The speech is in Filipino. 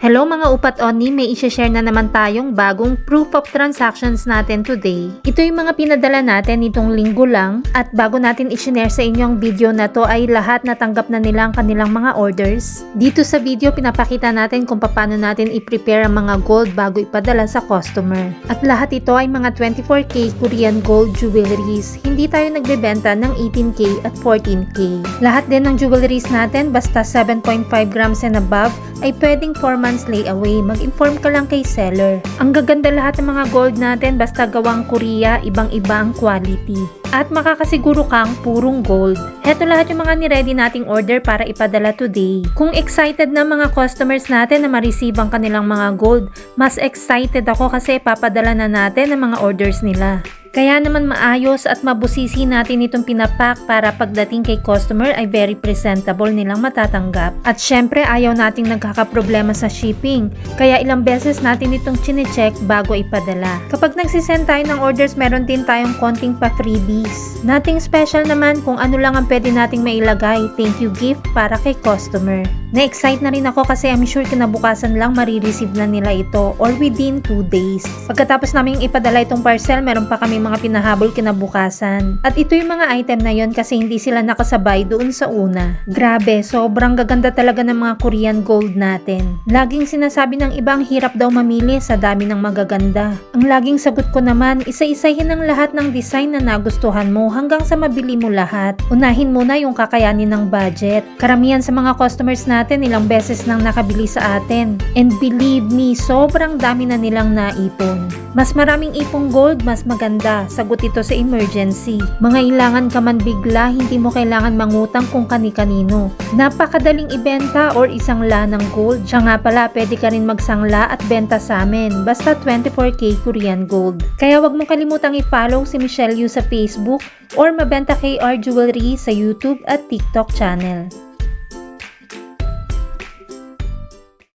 Hello mga upat oni, may i-share na naman tayong bagong proof of transactions natin today. Ito yung mga pinadala natin nitong linggo lang at bago natin i-share sa inyo ang video na to ay lahat natanggap na nila ang kanilang mga orders. Dito sa video pinapakita natin kung paano natin i-prepare ang mga gold bago ipadala sa customer. At lahat ito ay mga 24K Korean gold jewelries. Hindi tayo nagbebenta ng 18K at 14K. Lahat din ng jewelries natin basta 7.5 grams and above ay pwedeng 4 months layaway. Mag-inform ka lang kay seller. Ang gaganda lahat ng mga gold natin basta gawang Korea, ibang-iba ang quality. At makakasiguro kang purong gold. Heto lahat yung mga niready nating order para ipadala today. Kung excited na mga customers natin na ma-receive ang kanilang mga gold, mas excited ako kasi papadala na natin ang mga orders nila. Kaya naman maayos at mabusisi natin itong pinapak para pagdating kay customer ay very presentable nilang matatanggap. At syempre ayaw nating nagkakaproblema sa shipping, kaya ilang beses natin itong chine-check bago ipadala. Kapag nagsisend tayo ng orders, meron din tayong konting pa freebies. Nothing special naman kung ano lang ang pwede nating mailagay, thank you gift para kay customer. Na-excite na rin ako kasi I'm sure kinabukasan lang marireceive na nila ito or within 2 days. Pagkatapos namin ipadala itong parcel, meron pa kami mga pinahabol kinabukasan. At ito yung mga item na yon kasi hindi sila nakasabay doon sa una. Grabe, sobrang gaganda talaga ng mga Korean gold natin. Laging sinasabi ng ibang hirap daw mamili sa dami ng magaganda. Ang laging sagot ko naman, isa-isahin ang lahat ng design na nagustuhan mo hanggang sa mabili mo lahat. Unahin muna yung kakayanin ng budget. Karamihan sa mga customers natin ilang beses nang nakabili sa atin. And believe me, sobrang dami na nilang naipon. Mas maraming ipong gold, mas maganda. Sagot ito sa emergency. Mga ilangan ka man bigla, hindi mo kailangan mangutang kung kani-kanino. Napakadaling ibenta or isangla ng gold. Siya nga pala, pwede ka rin magsangla at benta sa amin. Basta 24K Korean gold. Kaya wag mong kalimutang i-follow si Michelle Yu sa Facebook or Mabenta KR Jewelry sa YouTube at TikTok channel.